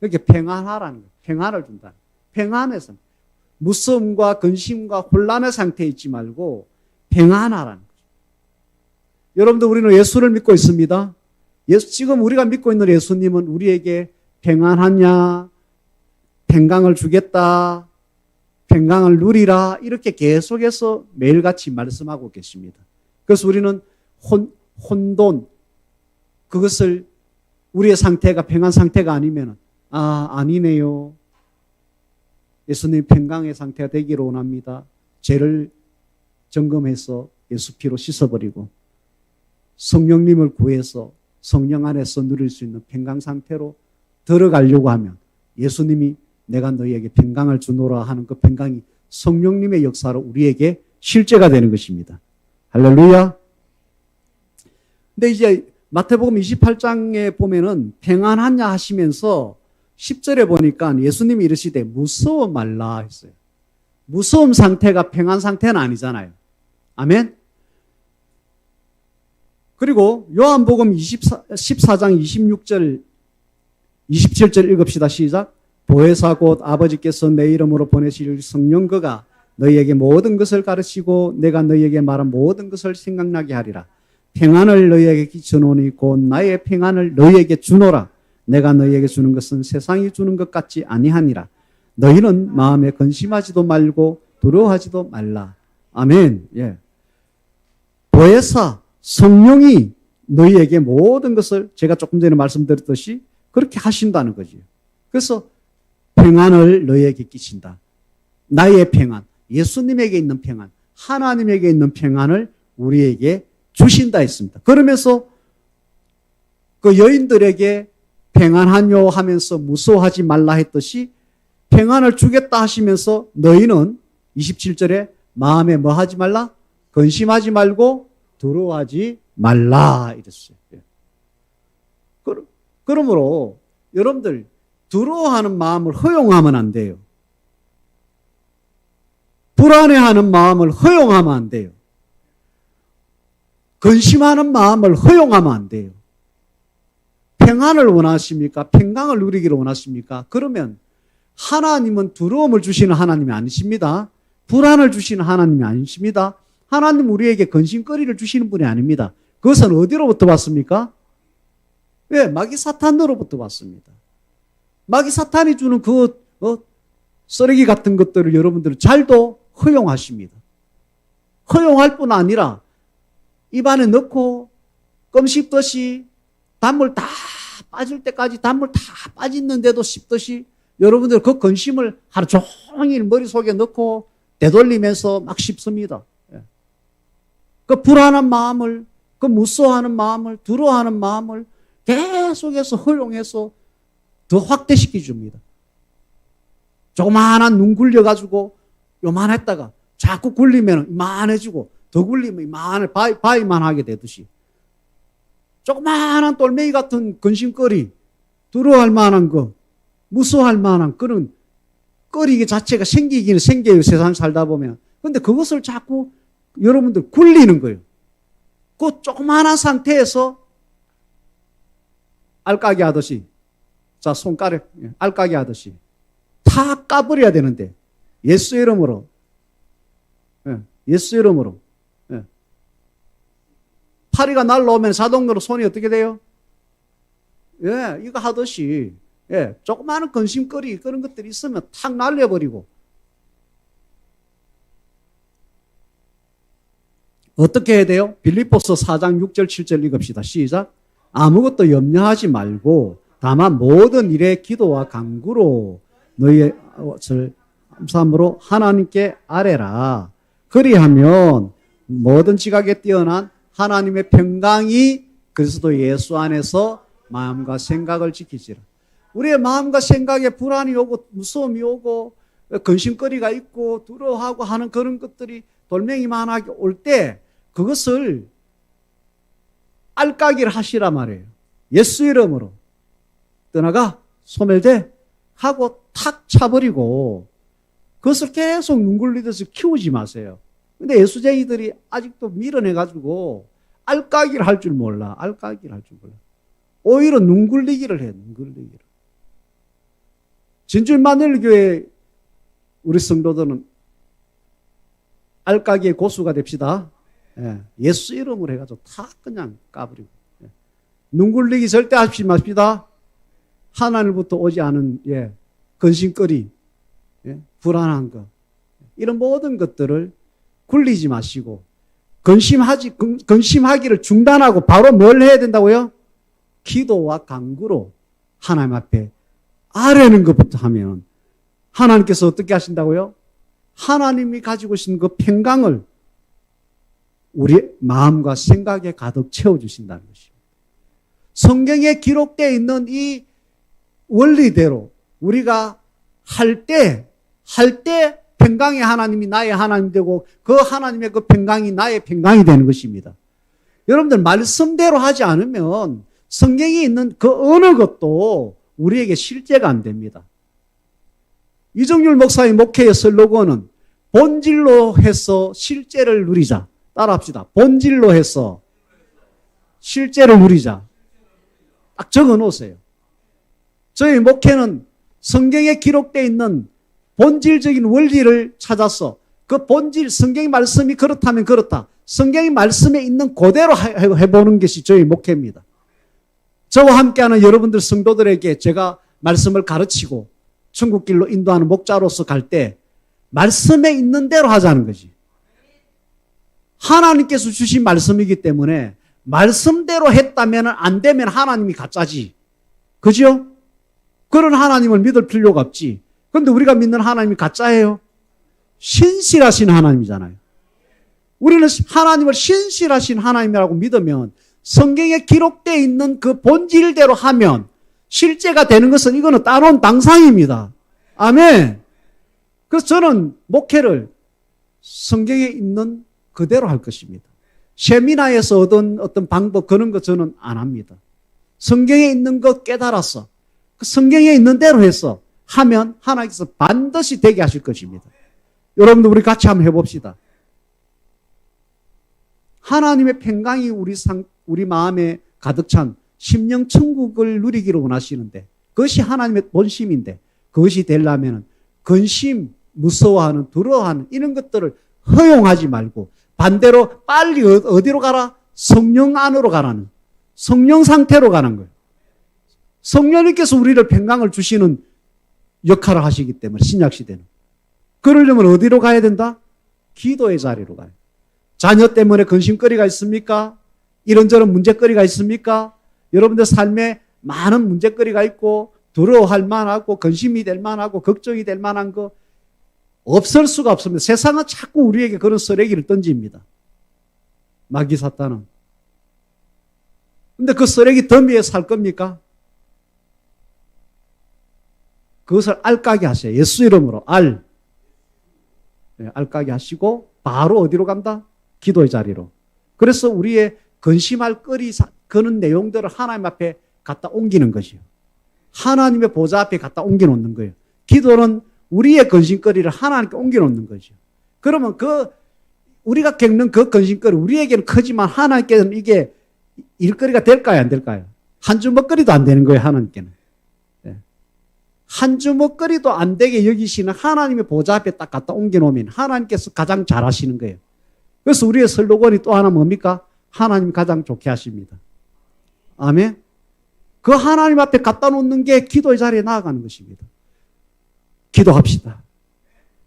그렇게 평안하라는 거예요. 평안을 준다. 평안해서 무서움과 근심과 혼란의 상태에 있지 말고 평안하라는 거죠. 여러분들 우리는 예수를 믿고 있습니다. 지금 우리가 믿고 있는 예수님은 우리에게 평안하냐, 평강을 주겠다, 평강을 누리라 이렇게 계속해서 매일같이 말씀하고 계십니다. 그래서 우리는 혼돈 그것을 우리의 상태가 평안 상태가 아니면 아니네요. 예수님 평강의 상태가 되기를 원합니다. 죄를 점검해서 예수 피로 씻어버리고 성령님을 구해서 성령 안에서 누릴 수 있는 평강 상태로 들어가려고 하면 예수님이 내가 너희에게 평강을 주노라 하는 그 평강이 성령님의 역사로 우리에게 실제가 되는 것입니다. 할렐루야. 근데 이제 마태복음 28장에 보면은 평안하냐 하시면서 10절에 보니까 예수님이 이르시되 무서워 말라 했어요. 무서움 상태가 평안 상태는 아니잖아요. 아멘. 그리고 요한복음 14장 26절 27절 읽읍시다. 시작. 보혜사 곧 아버지께서 내 이름으로 보내실 성령 그가 너희에게 모든 것을 가르치고 내가 너희에게 말한 모든 것을 생각나게 하리라. 평안을 너희에게 끼쳐놓으니 곧 나의 평안을 너희에게 주노라. 내가 너희에게 주는 것은 세상이 주는 것 같지 아니하니라. 너희는 마음에 근심하지도 말고 두려워하지도 말라. 아멘. 예. 보혜사 성령이 너희에게 모든 것을 제가 조금 전에 말씀드렸듯이 그렇게 하신다는 거죠. 그래서 평안을 너희에게 끼친다. 나의 평안, 예수님에게 있는 평안, 하나님에게 있는 평안을 우리에게 주신다 했습니다. 그러면서 그 여인들에게 평안하뇨 하면서 무서워하지 말라 했듯이 평안을 주겠다 하시면서 너희는 27절에 마음에 뭐 하지 말라? 근심하지 말고 두려워하지 말라 이랬어요. 그러므로 여러분들 두려워하는 마음을 허용하면 안 돼요. 불안해하는 마음을 허용하면 안 돼요. 근심하는 마음을 허용하면 안 돼요. 평안을 원하십니까? 평강을 누리기를 원하십니까? 그러면 하나님은 두려움을 주시는 하나님이 아니십니다. 불안을 주시는 하나님이 아니십니다. 하나님 우리에게 근심거리를 주시는 분이 아닙니다. 그것은 어디로부터 왔습니까? 왜? 마귀 사탄으로부터 왔습니다. 마귀 사탄이 주는 그 쓰레기 같은 것들을 여러분들은 잘도 허용하십니다. 허용할 뿐 아니라 입안에 넣고 껌 씹듯이 단물 다 빠질 때까지 단물 다 빠지는데도 씹듯이 여러분들 그 근심을 하루 종일 머릿속에 넣고 되돌리면서 막 씹습니다. 그 불안한 마음을, 그 무서워하는 마음을, 두려워하는 마음을 계속해서 허용해서 더 확대시켜 줍니다. 조그마한 눈 굴려가지고 요만했다가 자꾸 굴리면 이만해지고 더 굴리면 바위만 하게 되듯이 조그마한 똘매기 같은 근심거리, 두려워할 만한 거, 무서워할 만한 그런 거리 자체가 생기기는 생겨요. 세상 살다 보면. 근데 그것을 자꾸 여러분들 굴리는 거예요. 그 조그마한 상태에서 알까기 하듯이, 자, 손가락, 알까기 하듯이 다 까버려야 되는데, 예수 이름으로, 예수 이름으로, 파리가 날라오면 자동으로 손이 어떻게 돼요? 이거 하듯이, 조그마한 근심거리, 그런 것들이 있으면 탁 날려버리고, 어떻게 해야 돼요? 빌립보서 4장 6절 7절 읽읍시다. 시작. 아무것도 염려하지 말고 다만 모든 일에 기도와 간구로 너희의 것을 감사함으로 하나님께 아뢰라. 그리하면 모든 지각에 뛰어난 하나님의 평강이 그리스도 예수 안에서 마음과 생각을 지키시라. 우리의 마음과 생각에 불안이 오고 무서움이 오고 근심거리가 있고 두려워하고 하는 그런 것들이 돌멩이만하게 올 때 그것을 알까기를 하시라 말이에요. 예수 이름으로 떠나가 소멸돼 하고 탁 차버리고 그것을 계속 눈 굴리듯이 키우지 마세요. 근데 예수쟁이들이 아직도 밀어내가지고 알까기를 할 줄 몰라. 알까기를 할 줄 몰라. 오히려 눈 굴리기를 해. 눈 굴리기를. 진주만일교회 우리 성도들은 알까기의 고수가 됩시다. 예수 이름으로 해가지고 다 그냥 까버리고. 눈 굴리기 절대 하지 마십시다. 하나님부터 오지 않은 근심거리, 불안한 것, 이런 모든 것들을 굴리지 마시고 근심하기를 중단하고 바로 뭘 해야 된다고요? 기도와 간구로 하나님 앞에 아뢰는 것부터 하면 하나님께서 어떻게 하신다고요? 하나님이 가지고 계신 그 평강을 우리 마음과 생각에 가득 채워주신다는 것입니다. 성경에 기록되어 있는 이 원리대로 우리가 할 때 평강의 하나님이 나의 하나님 되고 그 하나님의 그 평강이 나의 평강이 되는 것입니다. 여러분들 말씀대로 하지 않으면 성경에 있는 그 어느 것도 우리에게 실제가 안 됩니다. 이정률 목사의 목회의 슬로건은 본질로 해서 실제를 누리자. 따라합시다. 본질로 해서 실제를 누리자. 딱 적어 놓으세요. 저희 목회는 성경에 기록되어 있는 본질적인 원리를 찾아서 그 본질, 성경의 말씀이 그렇다면 그렇다. 성경의 말씀에 있는 그대로 해보는 것이 저희 목회입니다. 저와 함께하는 여러분들 성도들에게 제가 말씀을 가르치고 천국길로 인도하는 목자로서 갈 때 말씀에 있는 대로 하자는 거지. 하나님께서 주신 말씀이기 때문에 말씀대로 했다면 안 되면 하나님이 가짜지. 그죠? 그런 하나님을 믿을 필요가 없지. 그런데 우리가 믿는 하나님이 가짜예요. 신실하신 하나님이잖아요. 우리는 하나님을 신실하신 하나님이라고 믿으면 성경에 기록되어 있는 그 본질대로 하면 실제가 되는 것은 이거는 따놓은 당상입니다. 아멘. 그래서 저는 목회를 성경에 있는 그대로 할 것입니다. 세미나에서 얻은 어떤 방법 그런 거 저는 안 합니다. 성경에 있는 것 깨달아서 그 성경에 있는 대로 해서 하면 하나님께서 반드시 되게 하실 것입니다. 여러분들 우리 같이 한번 해봅시다. 하나님의 평강이 우리 마음에 가득 찬 심령 천국을 누리기를 원하시는데 그것이 하나님의 본심인데 그것이 되려면 근심, 무서워하는, 두려워하는 이런 것들을 허용하지 말고 반대로 빨리 어디로 가라? 성령 안으로 가라는, 성령 상태로 가는 거예요. 성령님께서 우리를 평강을 주시는 역할을 하시기 때문에 신약시대는. 그러려면 어디로 가야 된다? 기도의 자리로 가요. 자녀 때문에 근심거리가 있습니까? 이런저런 문제거리가 있습니까? 여러분들 삶에 많은 문제거리가 있고 두려워할 만하고 근심이 될 만하고 걱정이 될 만한 거 없을 수가 없습니다. 세상은 자꾸 우리에게 그런 쓰레기를 던집니다. 마귀 사탄은. 근데 그 쓰레기 더미에 살 겁니까? 그것을 알까게 하세요. 예수 이름으로 알. 네, 알까게 하시고 바로 어디로 간다? 기도의 자리로. 그래서 우리의 근심할 거리 그런 내용들을 하나님 앞에 갖다 옮기는 것이요. 하나님의 보좌 앞에 갖다 옮겨놓는 거예요. 기도는 우리의 근심거리를 하나님께 옮겨놓는 거죠. 그러면 우리가 겪는 그 근심거리 우리에게는 크지만 하나님께는 이게 일거리가 될까요? 안 될까요? 한 주먹거리도 안 되는 거예요. 하나님께는. 네. 한 주먹거리도 안 되게 여기시는 하나님의 보좌 앞에 딱 갖다 옮겨놓으면 하나님께서 가장 잘하시는 거예요. 그래서 우리의 슬로건이 또 하나 뭡니까? 하나님 가장 좋게 하십니다. 아멘. 그 하나님 앞에 갖다 놓는 게 기도의 자리에 나아가는 것입니다. 기도합시다.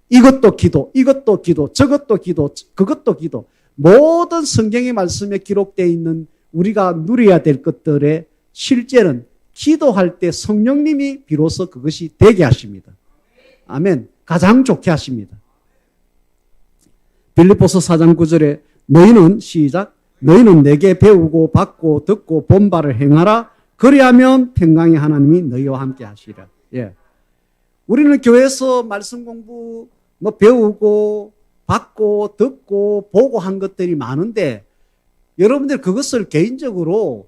이것도 기도, 이것도 기도, 저것도 기도, 그것도 기도. 모든 성경의 말씀에 기록되어 있는 우리가 누려야 될 것들의 실제는 기도할 때 성령님이 비로소 그것이 되게 하십니다. 아멘. 가장 좋게 하십니다. 빌립보서 4장 9절에 너희는 시작 너희는 내게 배우고 받고 듣고 본 바를 행하라. 그리하면 평강의 하나님이 너희와 함께 하시리라. 예. 우리는 교회에서 말씀 공부 배우고 받고 듣고 보고 한 것들이 많은데 여러분들 그것을 개인적으로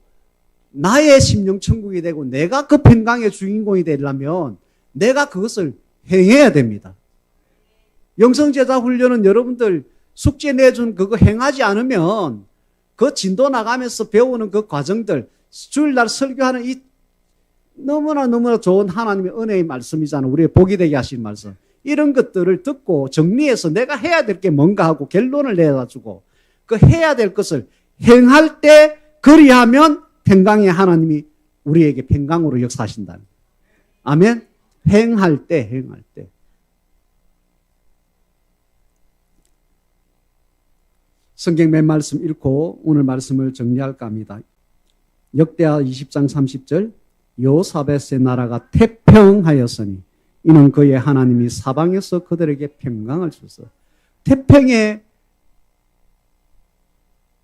나의 심령 천국이 되고 내가 그 평강의 주인공이 되려면 내가 그것을 행해야 됩니다. 영성제자 훈련은 여러분들 숙제 내준 그거 행하지 않으면 그 진도 나가면서 배우는 그 과정들 주일날 설교하는 이 너무나 좋은 하나님의 은혜의 말씀이잖아요. 우리의 복이 되게 하신 말씀. 이런 것들을 듣고 정리해서 내가 해야 될 게 뭔가 하고 결론을 내다주고 그 해야 될 것을 행할 때 그리하면 평강의 하나님이 우리에게 평강으로 역사하신다는 거예요. 아멘. 행할 때. 성경 몇 말씀 읽고 오늘 말씀을 정리할까 합니다. 역대하 20장 30절 요사벳의 나라가 태평하였으니 이는 그의 하나님이 사방에서 그들에게 평강을 주소. 태평에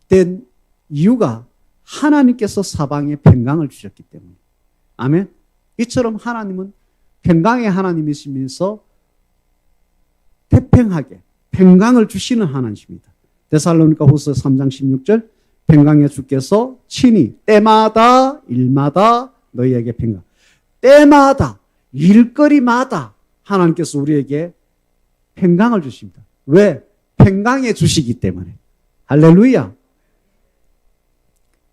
된 이유가 하나님께서 사방에 평강을 주셨기 때문에. 아멘. 이처럼 하나님은 평강의 하나님이시면서 태평하게 평강을 주시는 하나님이십니다. 데살로니가 후서 3장 16절 평강의 주께서 친히 때마다 일마다 너희에게 평강. 때마다 일거리마다 하나님께서 우리에게 평강을 주십니다. 왜? 평강해 주시기 때문에. 할렐루야.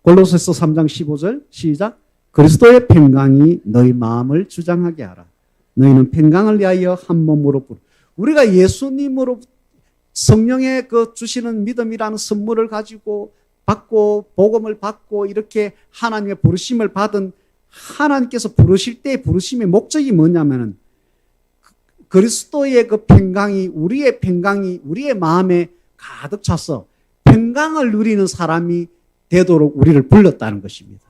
골로새서 3장 15절 시작. 그리스도의 평강이 너희 마음을 주장하게 하라. 너희는 평강을 위하여 한 몸으로 우리가 예수님으로 성령의 그 주시는 믿음이라는 선물을 가지고 받고 복음을 받고 이렇게 하나님의 부르심을 받은 하나님께서 부르실 때의 부르심의 목적이 뭐냐면은 그리스도의 그 평강이 우리의 마음에 가득 차서 평강을 누리는 사람이 되도록 우리를 불렀다는 것입니다.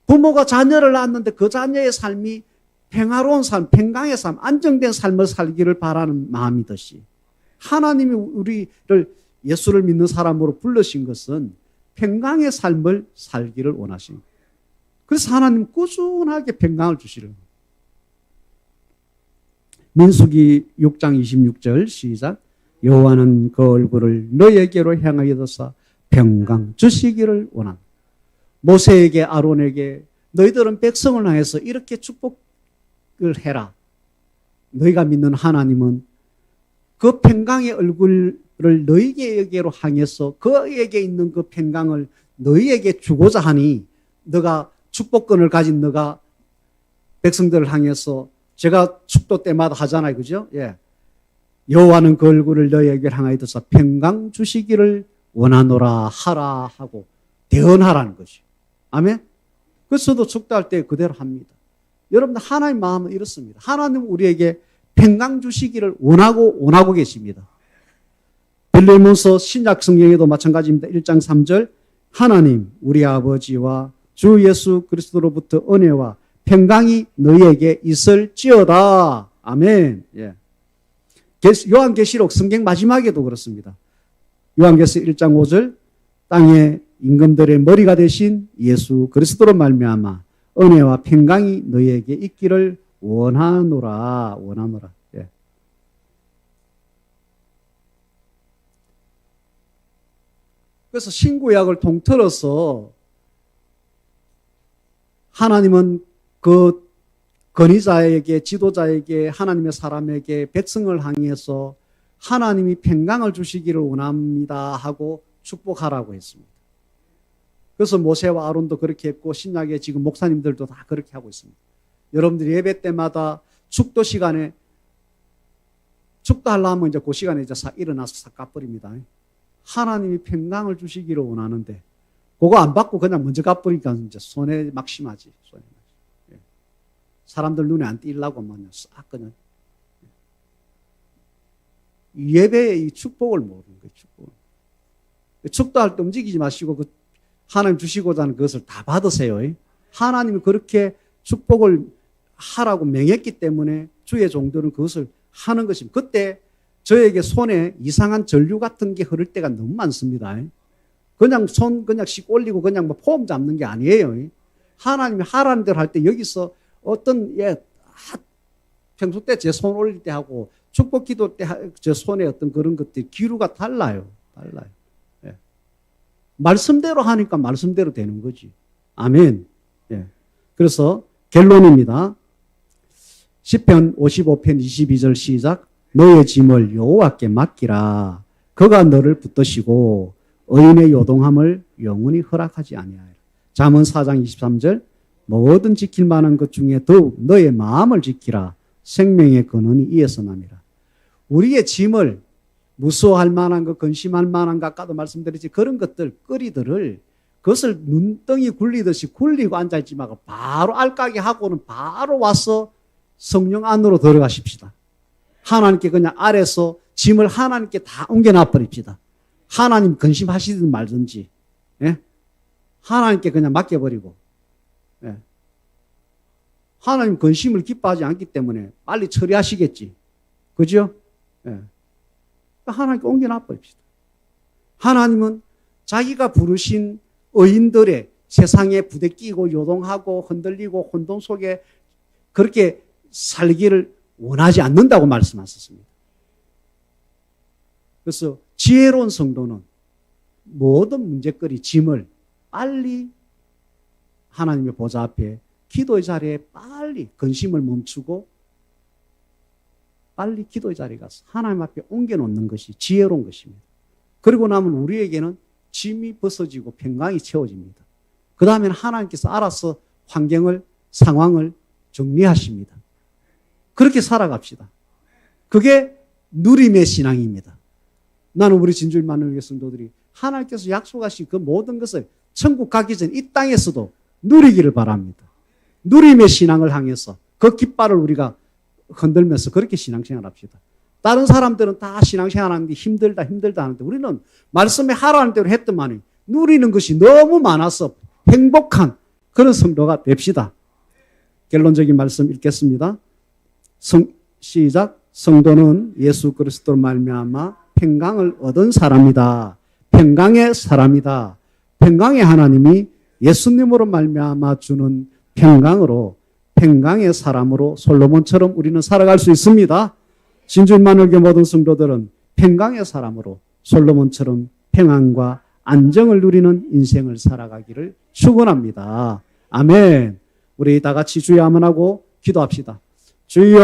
부모가 자녀를 낳았는데 그 자녀의 삶이 평화로운 삶, 평강의 삶, 안정된 삶을 살기를 바라는 마음이듯이 하나님이 우리를 예수를 믿는 사람으로 불러신 것은 평강의 삶을 살기를 원하신 거예요. 그래서 하나님 꾸준하게 평강을 주시는 거예요. 민수기 6장 26절 시작. 여호와는 그 얼굴을 너에게로 향하여 드사 평강 주시기를 원한다. 모세에게 아론에게 너희들은 백성을 향해서 이렇게 축복을 해라. 너희가 믿는 하나님은 그 평강의 얼굴을 너희에게로 향해서 그에게 있는 그 평강을 너희에게 주고자 하니 너가 축복권을 가진 너가 백성들을 향해서 제가 축도 때마다 하잖아요. 그죠? 예. 여호와는 그 얼굴을 너희에게 향하여 드사 평강 주시기를 원하노라 하라 하고 대언하라는 것이요. 아멘? 그래서 저도 축도할 때 그대로 합니다. 여러분들 하나님 마음은 이렇습니다. 하나님은 우리에게 평강 주시기를 원하고 계십니다. 빌레몬서 신약 성경에도 마찬가지입니다. 1장 3절 하나님 우리 아버지와 주 예수 그리스도로부터 은혜와 평강이 너희에게 있을지어다. 아멘. 예. 요한계시록 성경 마지막에도 그렇습니다. 요한계시록 1장 5절 땅의 임금들의 머리가 되신 예수 그리스도로 말미암아 은혜와 평강이 너희에게 있기를 원하노라. 예. 그래서 신구약을 통틀어서 하나님은 그 건의자에게, 지도자에게, 하나님의 사람에게, 백성을 향해서 하나님이 평강을 주시기를 원합니다 하고 축복하라고 했습니다. 그래서 모세와 아론도 그렇게 했고 신약의 지금 목사님들도 다 그렇게 하고 있습니다. 여러분들이 예배 때마다 축도 시간에 축도하려면 이제 그 시간에 이제 일어나서 싹 까버립니다. 하나님이 평강을 주시기를 원하는데 그거 안 받고 그냥 먼저 까버리니까 이제 손해 막심하지. 예. 사람들 눈에 안 띄려고 그냥 싹 그냥 예배의 이 축복을 모르는 거예요. 축도할 때 움직이지 마시고 그 하나님 주시고자 하는 그것을 다 받으세요. 하나님이 그렇게 축복을 하라고 명했기 때문에 주의 종들은 그것을 하는 것입니다. 그때 저에게 손에 이상한 전류 같은 게 흐를 때가 너무 많습니다. 그냥 손 그냥 씩 올리고 그냥 뭐 폼 잡는 게 아니에요. 하나님이 하라는 대로 할 때 여기서 어떤 평소 때 제 손 올릴 때 하고 축복 기도 때 제 손에 어떤 그런 것들이 기류가 달라요. 예. 말씀대로 하니까 말씀대로 되는 거지. 아멘. 예. 그래서 결론입니다. 시편 55편 22절 시작. 너의 짐을 여호와께 맡기라. 그가 너를 붙드시고 의인의 요동함을 영원히 허락하지 아니하리라. 잠언 4장 23절. 뭐든 지킬 만한 것 중에 더욱 너의 마음을 지키라. 생명의 근원이 이에서 남이라. 우리의 짐을 무서워할 만한 것, 근심할 만한 것, 아까도 말씀드렸지 그런 것들, 거리들을 그것을 눈덩이 굴리듯이 굴리고 앉아있지 말고 바로 알까기 하고는 바로 와서 성령 안으로 들어가십시다. 하나님께 그냥 아래서 짐을 하나님께 다 옮겨놔 버립시다. 하나님 근심하시든 말든지, 예? 하나님께 그냥 맡겨버리고, 예. 하나님 근심을 기뻐하지 않기 때문에 빨리 처리하시겠지. 그죠? 예. 하나님께 옮겨놔 버립시다. 하나님은 자기가 부르신 의인들의 세상에 부대끼고 요동하고 흔들리고 혼돈 속에 그렇게 살기를 원하지 않는다고 말씀하셨습니다. 그래서 지혜로운 성도는 모든 문제거리, 짐을 빨리 하나님의 보좌 앞에 기도의 자리에 빨리 근심을 멈추고 빨리 기도의 자리에 가서 하나님 앞에 옮겨놓는 것이 지혜로운 것입니다. 그리고 나면 우리에게는 짐이 벗어지고 평강이 채워집니다. 그 다음에는 하나님께서 알아서 환경을, 상황을 정리하십니다. 그렇게 살아갑시다. 그게 누림의 신앙입니다. 나는 우리 진주일만을 성도들이 하나님께서 약속하신 그 모든 것을 천국 가기 전 이 땅에서도 누리기를 바랍니다. 누림의 신앙을 향해서 그 깃발을 우리가 흔들면서 그렇게 신앙생활 합시다. 다른 사람들은 다 신앙생활 하는 게 힘들다 하는데 우리는 말씀에 하라는 대로 했더만이 누리는 것이 너무 많아서 행복한 그런 성도가 됩시다. 결론적인 말씀 읽겠습니다. 시작. 성도는 예수 그리스도로 말미암아 평강을 얻은 사람이다. 평강의 사람이다. 평강의 하나님이 예수님으로 말미암아 주는 평강으로 평강의 사람으로 솔로몬처럼 우리는 살아갈 수 있습니다. 진주만을교 모든 성도들은 평강의 사람으로 솔로몬처럼 평안과 안정을 누리는 인생을 살아가기를 축원합니다. 아멘. 우리 다 같이 주여 한번 하고 기도합시다. 주여